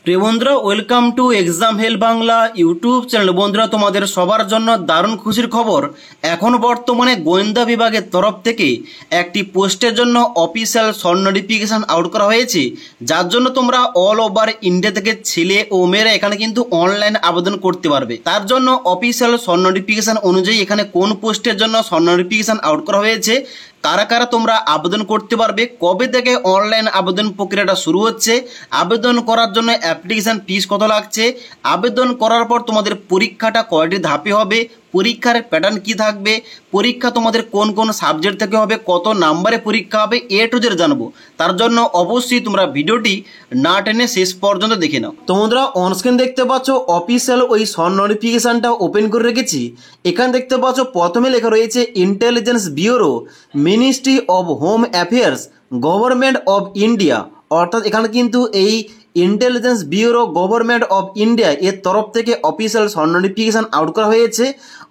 প্রিয় বন্ধুরা, welcome to exam help Bangla YouTube channel. বন্ধুরা, তোমাদের সবার জন্য দারুণ খুশির খবর। এখন বর্তমানে গোয়েন্দা বিভাগের তরফ থেকে একটি পোস্টের জন্য অফিসিয়াল শর্ট নোটিফিকেশান আউট করা হয়েছে, যার জন্য তোমরা অল ওভার ইন্ডিয়া থেকে ছেলে ও মেয়েরা এখানে কিন্তু অনলাইন আবেদন করতে পারবে। তার জন্য অফিসিয়াল শর্ট নোটিফিকেশান অনুযায়ী এখানে কোন পোস্টের জন্য শর্ট নোটিফিকেশান আউট করা হয়েছে, কারা কারা তোমরা আবেদন করতে পারবে, কবে থেকে অনলাইন আবেদন প্রক্রিয়াটা শুরু হচ্ছে, আবেদন করার জন্য অ্যাপ্লিকেশান ফিস কত লাগছে, আবেদন করার পর তোমাদের পরীক্ষাটা কয়টি ধাপে হবে, পরীক্ষার প্যাটার্ন কি থাকবে, পরীক্ষা তোমাদের কোন কোন সাবজেক্ট থেকে হবে, কত নাম্বারে পরীক্ষা হবে, এ টু জেড জানবো। তার জন্য অবশ্যই তোমরা ভিডিওটি না টেনে শেষ পর্যন্ত দেখে নাও। তো বন্ধুরা, অনস্ক্রিন দেখতে পাচ্ছ অফিসিয়াল ওই শর্ট নোটিফিকেশানটা ওপেন করে রেখেছি। এখানে দেখতে পাচ্ছ প্রথমে লেখা রয়েছে intelligence bureau, ministry of home affairs, government of India. অর্থাৎ এখানে কিন্তু এই intelligence bureau government of India এর তরফ থেকে অফিসিয়াল শর্ট নোটিফিকেশান আউট করা হয়েছে।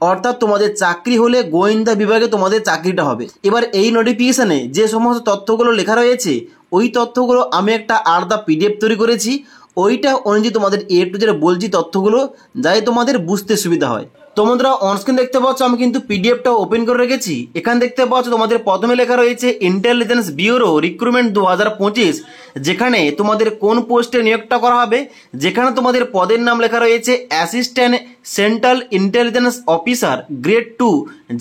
অর্থাৎ তোমাদের চাকরি হলে গোয়েন্দা বিভাগে তোমাদের চাকরিটা হবে। এবার এই নোটিফিকেশানে যে সমস্ত তথ্যগুলো লেখা রয়েছে ওই তথ্যগুলো আমি একটা আলাদা পিডিএফ তৈরি করেছি, ওইটা অনুযায়ী তোমাদের এ টু জেড বলছি তথ্যগুলো, যাতে তোমাদের বুঝতে সুবিধা হয়। তো বন্ধুরা, অনস্ক্রিন দেখতে পাচ্ছ আমি কিন্তু পিডিএফটা ওপেন করে রেখেছি। এখানে দেখতে পাচ্ছ তোমাদের প্রথমে লেখা রয়েছে ইন্টেলিজেন্স ব্যুরো রিক্রুটমেন্ট 2025, যেখানে তোমাদের কোন পোস্টে নিয়োগটা করা হবে, যেখানে তোমাদের পদের নাম লেখা রয়েছে assistant central intelligence officer grade 2,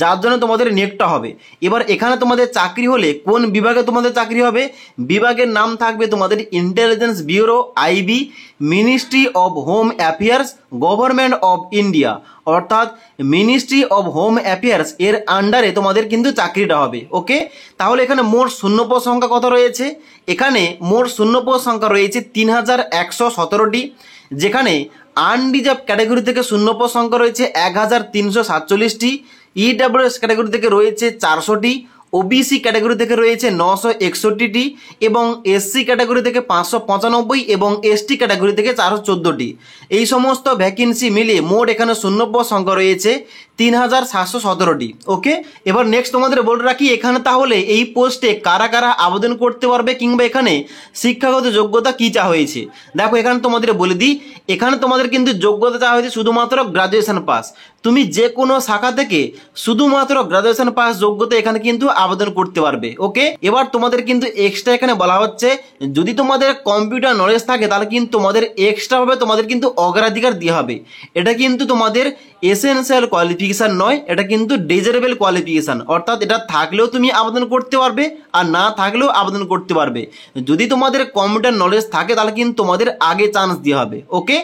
যার জন্য তোমাদের নিয়োগটা হবে। এবার এখানে তোমাদের চাকরি হলে কোন বিভাগে তোমাদের চাকরি হবে, বিভাগের নাম থাকবে তোমাদের intelligence bureau IB, ministry of home affairs, government of India. অর্থাৎ মিনিস্ট্রি অব হোম অ্যাফেয়ার্স এর আন্ডারে তোমাদের কিন্তু চাকরিটা হবে। ওকে, তাহলে এখানে মোট শূন্যপদ সংখ্যা কত রয়েছে? এখানে মোট শূন্যপদ সংখ্যা রয়েছে 3117টি, যেখানে আনরিজার্ভ ক্যাটাগরি থেকে শূন্যপদ সংখ্যা রয়েছে 1347টি, ইডাব্লিউএস ক্যাটাগরি থেকে রয়েছে 400টি, ওবিসি ক্যাটাগরি থেকে রয়েছে 961টি এবং এসসি ক্যাটাগরি থেকে 595 এবং এসটি ক্যাটাগরি থেকে 414টি। এই সমস্ত ভ্যাকেন্সি মিলিয়ে মোট এখানে শূন্যপদ সংখ্যা রয়েছে 3717টি। ওকে, এবার নেক্সট তোমাদের বলে রাখি, এখানে তাহলে এই পোস্টে কারা কারা আবেদন করতে পারবে কিংবা এখানে শিক্ষাগত যোগ্যতা কী চা হয়েছে। দেখো, এখানে তোমাদের বলে দিই, এখানে তোমাদের কিন্তু যোগ্যতা চা হয়েছে শুধুমাত্র গ্রাজুয়েশন পাস। তুমি যে কোনো শাখা থেকে শুধুমাত্র গ্রাজুয়েশন পাস যোগ্যতা এখানে কিন্তু আবেদন করতে পারবে। ওকে, এবার তোমাদের কিন্তু এক্সট্রা এখানে বলা হচ্ছে, যদি তোমাদের কম্পিউটার নলেজ থাকে তাহলে কিন্তু তোমাদের এক্সট্রাভাবে তোমাদের কিন্তু অগ্রাধিকার দেওয়া হবে। এটা কিন্তু তোমাদের এসেনশিয়াল কোয়ালিফিকেশান নয়, এটা কিন্তু ডিজারেবল কোয়ালিফিকেশান। অর্থাৎ এটা থাকলেও তুমি আবেদন করতে পারবে আর না থাকলেও আবেদন করতে পারবে। যদি তোমাদের কম্পিউটার নলেজ থাকে তাহলে কিন্তু তোমাদের আগে চান্স দেওয়া হবে। ওকে,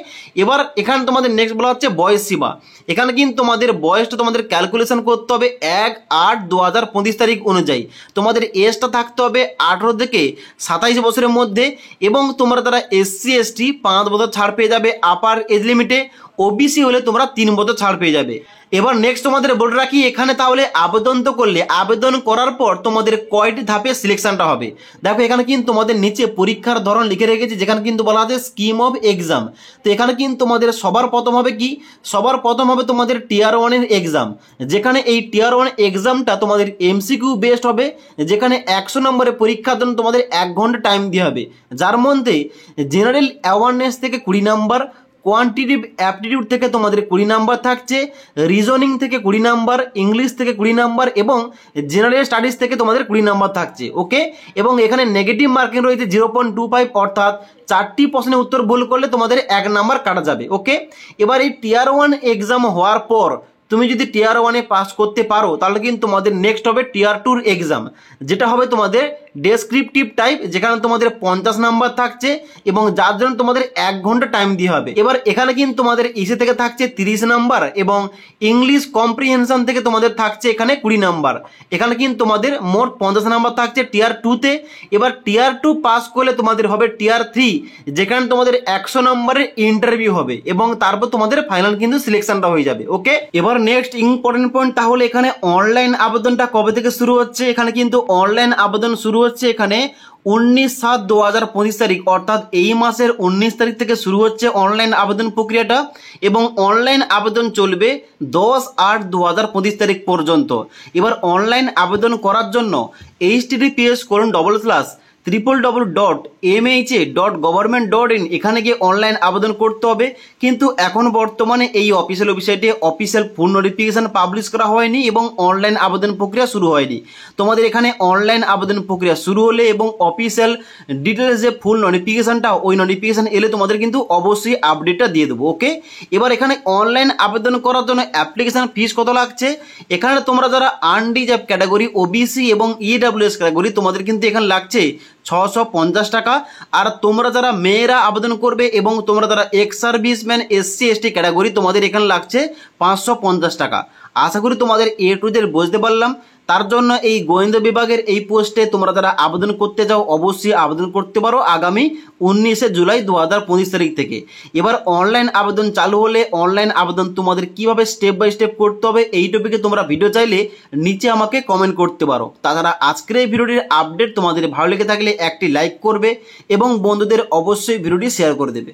এবার এখানে তোমাদের নেক্সট বলা হচ্ছে বয়স সীমা। এখানে কিন্তু তোমাদের বয়সটা তোমাদের ক্যালকুলেশন করতে হবে 1/8/2025 তারিখ অনুযায়ী। তোমাদের এজটা থাকতে হবে 18 থেকে 27 বছরের মধ্যে এবং তোমরা তারা এসসি এসটি 5 বছর ছাড় পেয়ে যাবে আপার এজ লিমিটে, ওবিসি হলে তোমরা 3 বছর ছাড় পেয়ে যাবে। এবার নেক্সট তোমাদের বলে রাখি, এখানে তাহলে আবেদন তো করলে, আবেদন করার পর তোমাদের কয়টি ধাপে সিলেকশনটা হবে। দেখো, এখানে কিন্তু তোমাদের নিচে পরীক্ষার ধরন লিখে রেখেছি, যেখানে কিন্তু বলা আছে স্কিম অফ এক্সাম। তো এখানে কিন্তু তোমাদের সবার প্রথম হবে কি, সবার প্রথম হবে তোমাদের টিয়ার 1-এর এক্সাম, যেখানে এই টিয়ার 1 এক্সামটা তোমাদের এমসিকিউ বেসড হবে, যেখানে 100 নম্বরের পরীক্ষার জন্য তোমাদের 1 ঘন্টা টাইম দেওয়া হবে, যার মধ্যে জেনারেল অ্যাওয়ারনেস থেকে 20 নাম্বার, কোয়ান্টিটিভ অ্যাপটিটিউড থেকে তোমাদের 20 নাম্বার থাকছে, রিজনিং থেকে 20 নাম্বার, ইংলিশ থেকে 20 নাম্বার এবং জেনারেল স্টাডিজ থেকে তোমাদের 20 নাম্বার থাকছে। ওকে, এবং এখানে নেগেটিভ মার্কিং রয়েছে 0.25, অর্থাৎ 4টি প্রশ্নের উত্তর ভুল করলে তোমাদের 1 নাম্বার কাটা যাবে। ওকে, এবার এই টিয়ার 1 এক্সাম হওয়ার পর তুমি যদি টিয়ার 1-এ পাস করতে পারো তাহলে কিন্তু তোমাদের নেক্সট হবে টিয়ার 2 এক্সাম, যেটা হবে তোমাদের ডেসক্রিপটিভ টাইপ, যেখানে তোমাদের 50 নাম্বার থাকছে এবং যার জন্য তোমাদের 1 ঘন্টা টাইম দিয়ে হবে। এবার এখানে কিন্তু তোমাদের ইসে থেকে থাকছে 30 নাম্বার এবং ইংলিশ কম্প্রিহেনশন থেকে তোমাদের থাকছে এখানে 20 নাম্বার। এখানে কিন্তু তোমাদের মোট 50 নাম্বার থাকছে টিয়ার 2-তে। এবার টিয়ার 2 পাস করলে তোমাদের হবে টিয়ার 3, যেখানে তোমাদের 100 নম্বরের ইন্টারভিউ হবে এবং তারপর তোমাদের ফাইনাল কিন্তু সিলেকশনটা হয়ে যাবে। ওকে, এবার নেক্সট ইম্পর্টেন্ট পয়েন্ট, তাহলে এখানে অনলাইন আবেদনটা কবে থেকে শুরু হচ্ছে। এখানে কিন্তু অনলাইন আবেদন শুরু হচ্ছে এখানে 19/7/2025 তারিখ, অর্থাৎ এই মাসের 19 তারিখ থেকে শুরু হচ্ছে অনলাইন আবেদন প্রক্রিয়াটা এবং অনলাইন আবেদন চলবে 10/8/2025 তারিখ পর্যন্ত। এবার অনলাইন আবেদন করার জন্য https:// www.mha.government.in এখানে গিয়ে অনলাইন আবেদন করতে হবে। কিন্তু এখন বর্তমানে এই অফিসিয়াল ওয়েবসাইটে অফিসিয়াল ফুল নোটিফিকেশান পাবলিশ করা হয়নি এবং অনলাইন আবেদন প্রক্রিয়া শুরু হয়নি। তোমাদের এখানে অনলাইন আবেদন প্রক্রিয়া শুরু হলে এবং অফিসিয়াল ডিটেলস যে ফুল নোটিফিকেশানটা ওই নোটিফিকেশান এলে তোমাদের কিন্তু অবশ্যই আপডেটটা দিয়ে দেবো। ওকে, এবার এখানে অনলাইন আবেদন করার জন্য অ্যাপ্লিকেশান ফিস কত লাগছে, এখানে তোমরা যারা আনরিজার্ভ ক্যাটাগরি, ওবিসি এবং ইডাব্লিউএস ক্যাটাগরি তোমাদের কিন্তু এখানে লাগছে 650 টাকা। আর তোমরা যারা মেয়েরা আবেদন করবে এবং তোমরা যারা ex serviceman SC ST category তোমাদের এখানে লাগছে 550 টাকা। আশা করি তোমাদের টু জেড বুঝতে পারলাম। তার জন্য এই গোয়েন্দা বিভাগের এই পোস্টে তোমরা যারা আবেদন করতে চাও অবশ্যই আবেদন করতে পারো আগামী 19 জুলাই 2025 তারিখ থেকে। এবার অনলাইন আবেদন চালু হলে অনলাইন আবেদন তোমাদের কিভাবে স্টেপ বাই স্টেপ করতে হবে এই টপিকে তোমরা ভিডিও চাইলে নিচে আমাকে কমেন্ট করতে পারো। তাছাড়া আজকের এই ভিডিওটির আপডেট তোমাদের ভালো লেগে থাকলে একটি লাইক করবে এবং বন্ধুদের অবশ্যই ভিডিওটি শেয়ার করে দেবে।